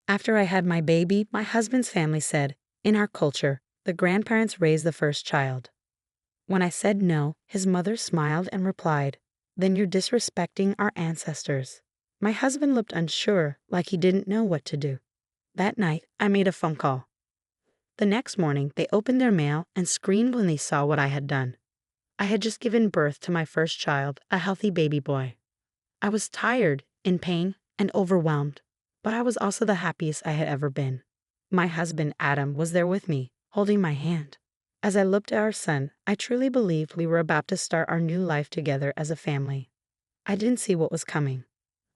After I had my baby, my husband's family said, in our culture, the grandparents raise the first child. When I said no, his mother smiled and replied, then you're disrespecting our ancestors. My husband looked unsure, like he didn't know what to do. That night, I made a phone call. The next morning, they opened their mail and screamed when they saw what I had done. I had just given birth to my first child, a healthy baby boy. I was tired, in pain, and overwhelmed, but I was also the happiest I had ever been. My husband, Adam, was there with me, holding my hand. As I looked at our son, I truly believed we were about to start our new life together as a family. I didn't see what was coming.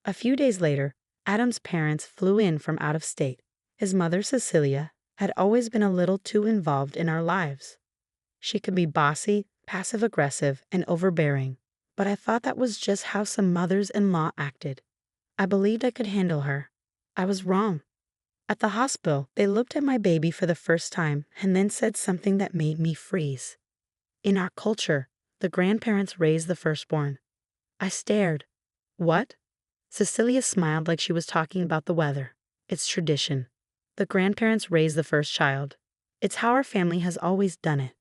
A few days later, Adam's parents flew in from out of state. His mother, Cecilia, had always been a little too involved in our lives. She could be bossy, passive-aggressive, and overbearing, but I thought that was just how some mothers-in-law acted. I believed I could handle her. I was wrong. At the hospital, they looked at my baby for the first time and then said something that made me freeze. In our culture, the grandparents raise the firstborn. I stared. What? Cecilia smiled like she was talking about the weather. It's tradition. The grandparents raise the first child. It's how our family has always done it.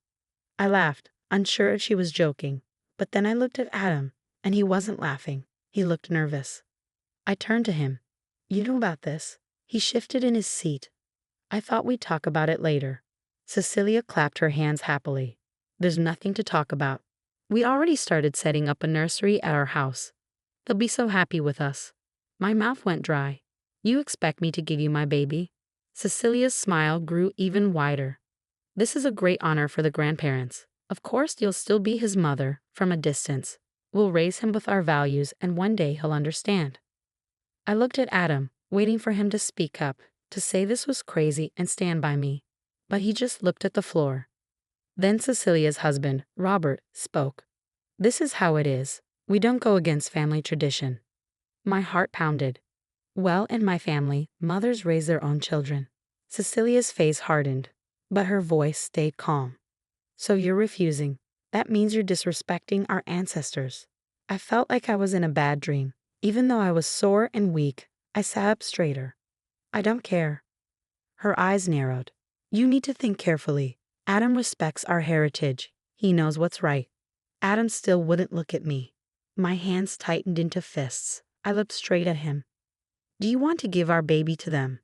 I laughed, unsure if she was joking, but then I looked at Adam, and he wasn't laughing. He looked nervous. I turned to him. You know about this? He shifted in his seat. I thought we'd talk about it later. Cecilia clapped her hands happily. There's nothing to talk about. We already started setting up a nursery at our house. They'll be so happy with us. My mouth went dry. You expect me to give you my baby? Cecilia's smile grew even wider. This is a great honor for the grandparents. Of course, you'll still be his mother, from a distance. We'll raise him with our values, and one day he'll understand. I looked at Adam, waiting for him to speak up, to say this was crazy and stand by me. But he just looked at the floor. Then Cecilia's husband, Robert, spoke. This is how it is. We don't go against family tradition. My heart pounded. Well, in my family, mothers raise their own children. Cecilia's face hardened, but her voice stayed calm. So you're refusing. That means you're disrespecting our ancestors. I felt like I was in a bad dream. Even though I was sore and weak, I sat up straighter. I don't care. Her eyes narrowed. You need to think carefully. Adam respects our heritage. He knows what's right. Adam still wouldn't look at me. My hands tightened into fists. I looked straight at him. Do you want to give our baby to them?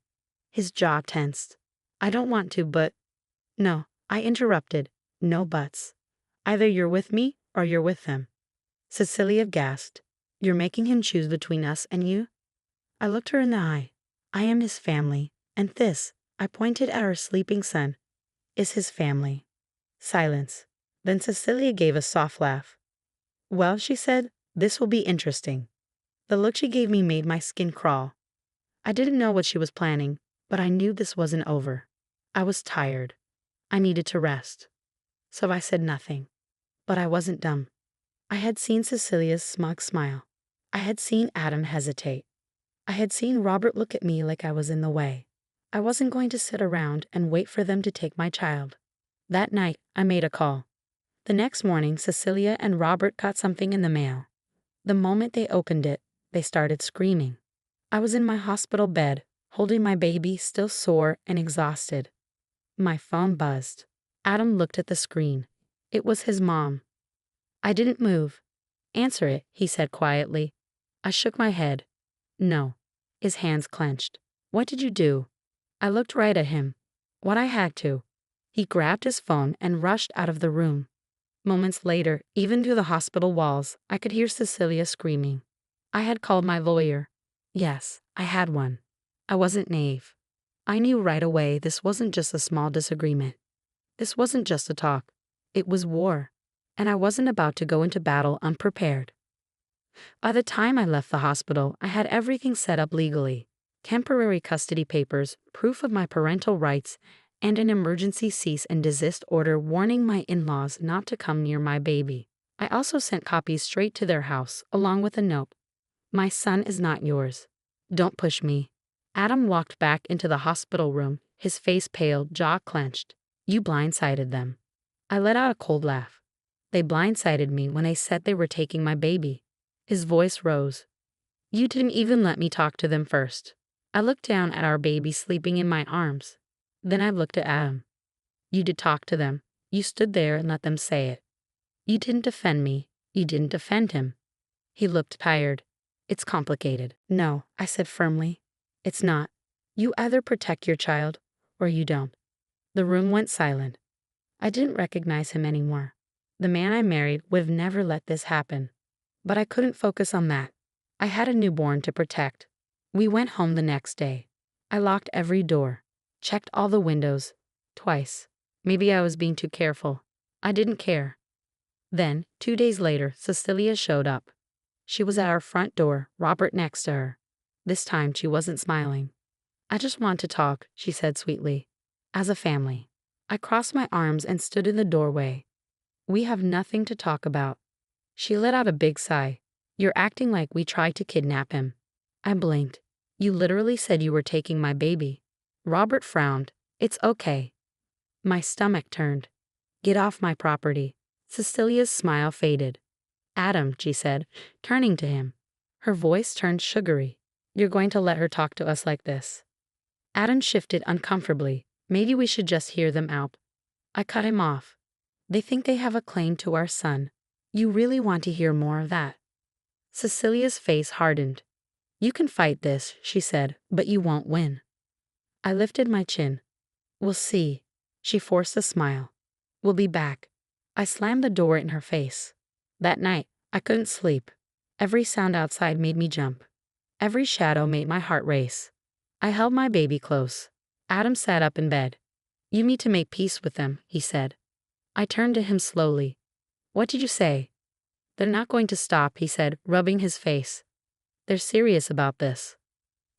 His jaw tensed. I don't want to, but... No, I interrupted. No buts. Either you're with me or you're with them. Cecilia gasped. You're making him choose between us and you? I looked her in the eye. I am his family, and this, I pointed at our sleeping son, is his family. Silence. Then Cecilia gave a soft laugh. Well, she said, this will be interesting. The look she gave me made my skin crawl. I didn't know what she was planning, but I knew this wasn't over. I was tired. I needed to rest. So I said nothing. But I wasn't dumb. I had seen Cecilia's smug smile. I had seen Adam hesitate. I had seen Robert look at me like I was in the way. I wasn't going to sit around and wait for them to take my child. That night, I made a call. The next morning, Cecilia and Robert got something in the mail. The moment they opened it, they started screaming. I was in my hospital bed, holding my baby, still sore and exhausted. My phone buzzed. Adam looked at the screen. It was his mom. I didn't move. Answer it, he said quietly. I shook my head. No. His hands clenched. What did you do? I looked right at him. What I had to. He grabbed his phone and rushed out of the room. Moments later, even through the hospital walls, I could hear Cecilia screaming. I had called my lawyer. Yes, I had one. I wasn't naive. I knew right away this wasn't just a small disagreement. This wasn't just a talk. It was war. And I wasn't about to go into battle unprepared. By the time I left the hospital, I had everything set up legally. Temporary custody papers, proof of my parental rights, and an emergency cease and desist order warning my in-laws not to come near my baby. I also sent copies straight to their house, along with a note. My son is not yours. Don't push me. Adam walked back into the hospital room, his face pale, jaw clenched. You blindsided them. I let out a cold laugh. They blindsided me when they said they were taking my baby. His voice rose. You didn't even let me talk to them first. I looked down at our baby sleeping in my arms. Then I looked at Adam. You did talk to them. You stood there and let them say it. You didn't defend me. You didn't defend him. He looked tired. It's complicated. No, I said firmly. It's not. You either protect your child or you don't. The room went silent. I didn't recognize him anymore. The man I married would have never let this happen. But I couldn't focus on that. I had a newborn to protect. We went home the next day. I locked every door, checked all the windows, twice. Maybe I was being too careful. I didn't care. Then, 2 days later, Cecilia showed up. She was at our front door, Robert next to her. This time she wasn't smiling. I just want to talk, she said sweetly. As a family. I crossed my arms and stood in the doorway. We have nothing to talk about. She let out a big sigh. You're acting like we tried to kidnap him. I blinked. You literally said you were taking my baby. Robert frowned. It's okay. My stomach turned. Get off my property. Cecilia's smile faded. Adam, she said, turning to him. Her voice turned sugary. You're going to let her talk to us like this? Adam shifted uncomfortably. Maybe we should just hear them out. I cut him off. They think they have a claim to our son. You really want to hear more of that? Cecilia's face hardened. You can fight this, she said, but you won't win. I lifted my chin. We'll see. She forced a smile. We'll be back. I slammed the door in her face. That night, I couldn't sleep. Every sound outside made me jump. Every shadow made my heart race. I held my baby close. Adam sat up in bed. You need to make peace with them, he said. I turned to him slowly. What did you say? They're not going to stop, he said, rubbing his face. They're serious about this.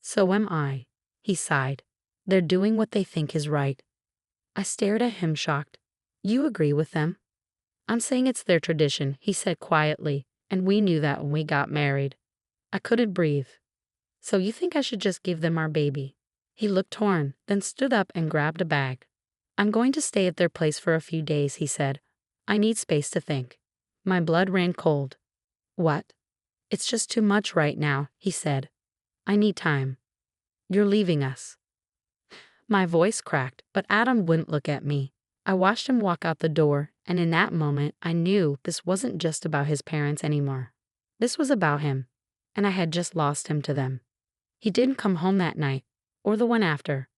So am I, he sighed. They're doing what they think is right. I stared at him shocked. You agree with them? I'm saying it's their tradition, he said quietly, and we knew that when we got married. I couldn't breathe. So you think I should just give them our baby? He looked torn, then stood up and grabbed a bag. I'm going to stay at their place for a few days, he said. I need space to think. My blood ran cold. What? It's just too much right now, he said. I need time. You're leaving us. My voice cracked, but Adam wouldn't look at me. I watched him walk out the door, and in that moment, I knew this wasn't just about his parents anymore. This was about him, and I had just lost him to them. He didn't come home that night, or the one after.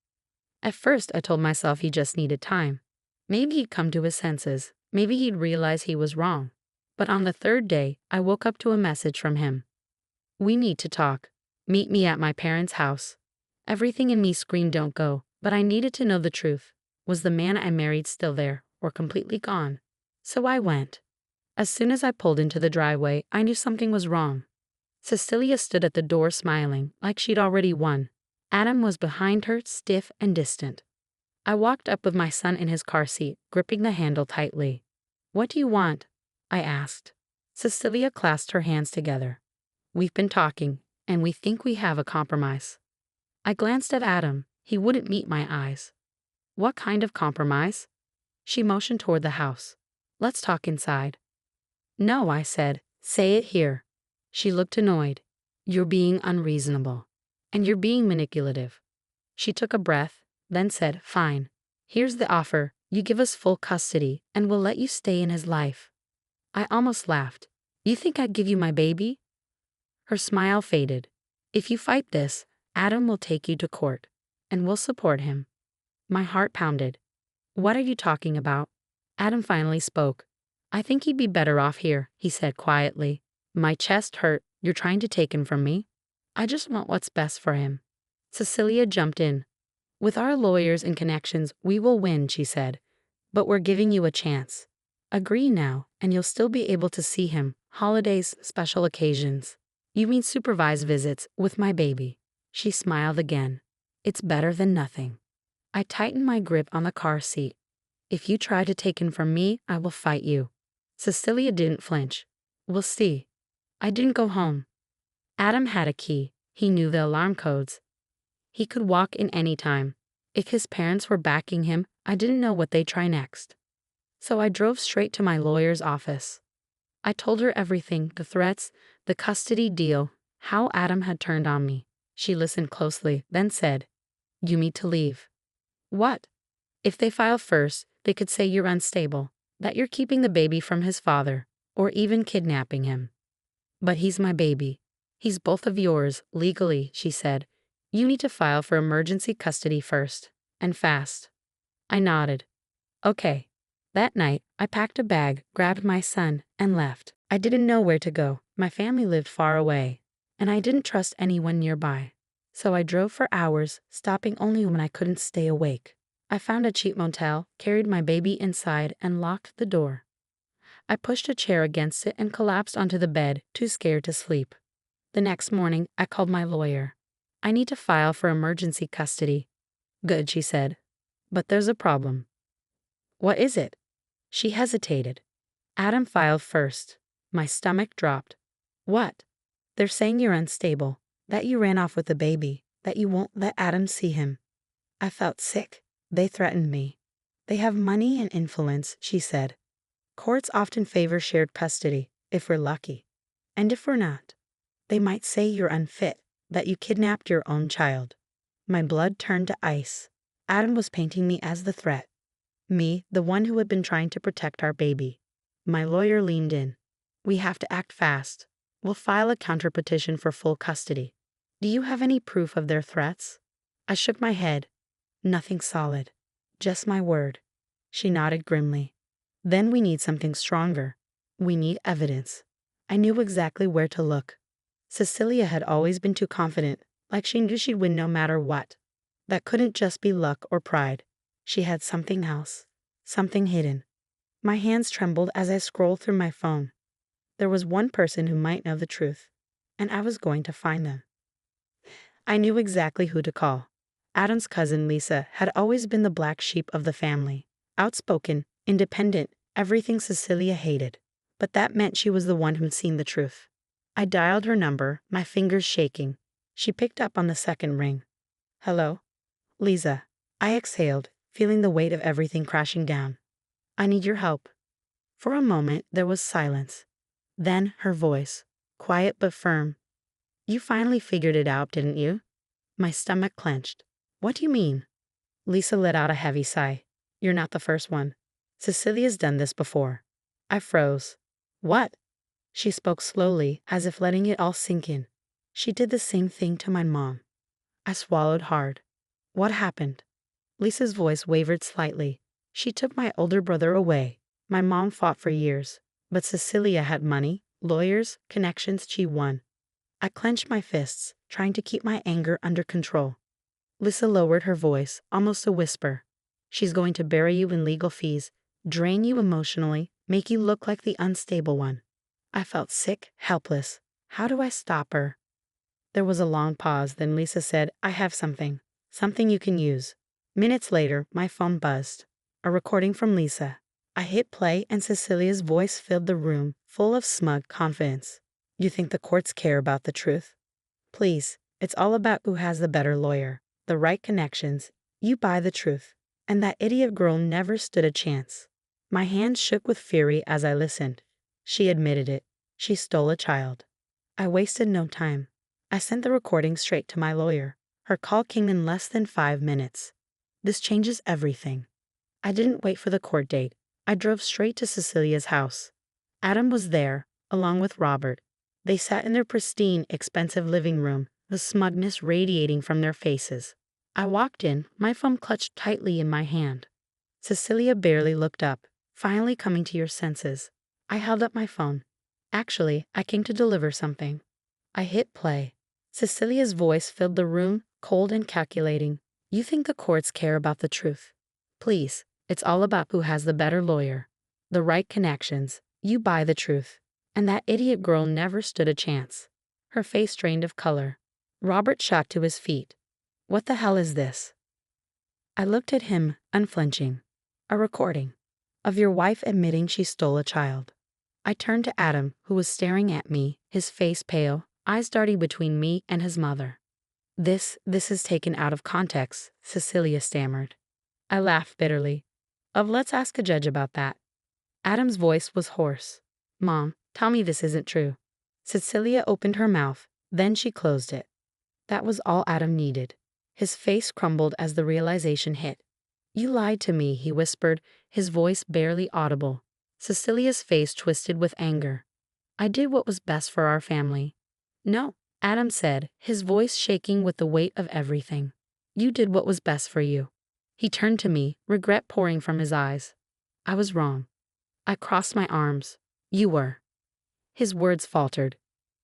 At first, I told myself he just needed time. Maybe he'd come to his senses. Maybe he'd realize he was wrong. But on the third day, I woke up to a message from him. We need to talk. Meet me at my parents' house. Everything in me screamed don't go, but I needed to know the truth. Was the man I married still there, or completely gone? So I went. As soon as I pulled into the driveway, I knew something was wrong. Cecilia stood at the door smiling, like she'd already won. Adam was behind her, stiff and distant. I walked up with my son in his car seat, gripping the handle tightly. What do you want? I asked. Cecilia clasped her hands together. We've been talking, and we think we have a compromise. I glanced at Adam. He wouldn't meet my eyes. What kind of compromise? She motioned toward the house. Let's talk inside. No, I said. Say it here. She looked annoyed. You're being unreasonable. And you're being manipulative. She took a breath, then said, Fine. Here's the offer. You give us full custody, and we'll let you stay in his life. I almost laughed. You think I'd give you my baby? Her smile faded. If you fight this, Adam will take you to court, and we'll support him. My heart pounded. What are you talking about? Adam finally spoke. I think he'd be better off here, he said quietly. My chest hurt. You're trying to take him from me? I just want what's best for him. Cecilia jumped in. With our lawyers and connections, we will win, she said. But we're giving you a chance. Agree now, and you'll still be able to see him, holidays, special occasions. You mean supervised visits with my baby. She smiled again. It's better than nothing. I tightened my grip on the car seat. If you try to take him from me, I will fight you. Cecilia didn't flinch. We'll see. I didn't go home. Adam had a key. He knew the alarm codes. He could walk in any time. If his parents were backing him, I didn't know what they'd try next. So I drove straight to my lawyer's office. I told her everything, the threats, the custody deal, how Adam had turned on me. She listened closely, then said, "You need to leave." "What?" "If they file first, they could say you're unstable, that you're keeping the baby from his father, or even kidnapping him." "But he's my baby. He's both of yours, legally," she said. "You need to file for emergency custody first, and fast." I nodded. "Okay." That night, I packed a bag, grabbed my son, and left. I didn't know where to go. My family lived far away, and I didn't trust anyone nearby. So I drove for hours, stopping only when I couldn't stay awake. I found a cheap motel, carried my baby inside, and locked the door. I pushed a chair against it and collapsed onto the bed, too scared to sleep. The next morning, I called my lawyer. "I need to file for emergency custody." "Good," she said. "But there's a problem." "What is it?" She hesitated. "Adam filed first." My stomach dropped. "What?" "They're saying you're unstable, that you ran off with the baby, that you won't let Adam see him." I felt sick. "They threatened me." "They have money and influence," she said. "Courts often favor shared custody, if we're lucky. And if we're not, they might say you're unfit, that you kidnapped your own child." My blood turned to ice. Adam was painting me as the threat. Me, the one who had been trying to protect our baby. My lawyer leaned in. "We have to act fast. We'll file a counterpetition for full custody. Do you have any proof of their threats?" I shook my head. "Nothing solid. Just my word." She nodded grimly. "Then we need something stronger. We need evidence." I knew exactly where to look. Cecilia had always been too confident, like she knew she'd win no matter what. That couldn't just be luck or pride. She had something else, something hidden. My hands trembled as I scrolled through my phone. There was one person who might know the truth, and I was going to find them. I knew exactly who to call. Adam's cousin Lisa had always been the black sheep of the family. Outspoken, independent, everything Cecilia hated. But that meant she was the one who'd seen the truth. I dialed her number, my fingers shaking. She picked up on the second ring. "Hello?" "Lisa." I exhaled, feeling the weight of everything crashing down. "I need your help." For a moment, there was silence. Then her voice, quiet but firm. "You finally figured it out, didn't you?" My stomach clenched. "What do you mean?" Lisa let out a heavy sigh. "You're not the first one. Cecilia's done this before." I froze. "What?" She spoke slowly, as if letting it all sink in. "She did the same thing to my mom." I swallowed hard. "What happened?" Lisa's voice wavered slightly. "She took my older brother away. My mom fought for years. But Cecilia had money, lawyers, connections. She won." I clenched my fists, trying to keep my anger under control. Lisa lowered her voice, almost a whisper. "She's going to bury you in legal fees, drain you emotionally, make you look like the unstable one." I felt sick, helpless. How do I stop her? There was a long pause, then Lisa said, "I have something. Something you can use." Minutes later, my phone buzzed. A recording from Lisa. I hit play and Cecilia's voice filled the room, full of smug confidence. "You think the courts care about the truth? Please, it's all about who has the better lawyer, the right connections. You buy the truth. And that idiot girl never stood a chance." My hands shook with fury as I listened. She admitted it. She stole a child. I wasted no time. I sent the recording straight to my lawyer. Her call came in less than 5 minutes. "This changes everything." I didn't wait for the court date. I drove straight to Cecilia's house. Adam was there, along with Robert. They sat in their pristine, expensive living room, the smugness radiating from their faces. I walked in, my phone clutched tightly in my hand. Cecilia barely looked up, finally coming to your senses. I held up my phone. "Actually, I came to deliver something." I hit play. Cecilia's voice filled the room, cold and calculating. "You think the courts care about the truth? Please, it's all about who has the better lawyer, the right connections. You buy the truth. And that idiot girl never stood a chance." Her face drained of color. Robert shot to his feet. "What the hell is this?" I looked at him, unflinching. "A recording of your wife admitting she stole a child." I turned to Adam, who was staring at me, his face pale, eyes darting between me and his mother. This is taken out of context," Cecilia stammered. I laughed bitterly. Let's ask a judge about that." Adam's voice was hoarse. "Mom, tell me this isn't true." Cecilia opened her mouth, then she closed it. That was all Adam needed. His face crumbled as the realization hit. You lied to me, he whispered, his voice barely audible. Cecilia's face twisted with anger. I did what was best for our family. No, Adam said, his voice shaking with the weight of everything. You did what was best for you. He turned to me, regret pouring from his eyes. I was wrong. I crossed my arms. You were. His words faltered.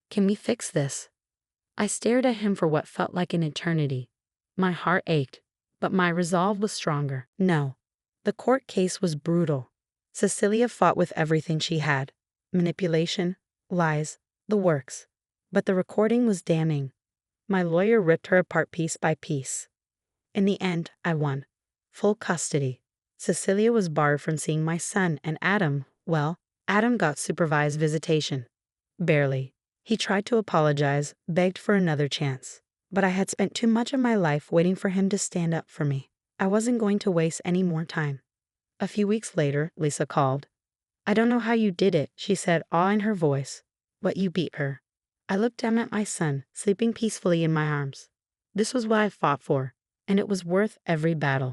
Can we fix this? I stared at him for what felt like an eternity. My heart ached, but my resolve was stronger. No. The court case was brutal. Cecilia fought with everything she had. Manipulation, lies, the works. But the recording was damning. My lawyer ripped her apart piece by piece. In the end, I won. Full custody. Cecilia was barred from seeing my son, and Adam, well, Adam got supervised visitation. Barely. He tried to apologize, begged for another chance. But I had spent too much of my life waiting for him to stand up for me. I wasn't going to waste any more time. A few weeks later, Lisa called. I don't know how you did it, she said, awe in her voice. But you beat her. I looked down at my son, sleeping peacefully in my arms. This was what I fought for, and it was worth every battle.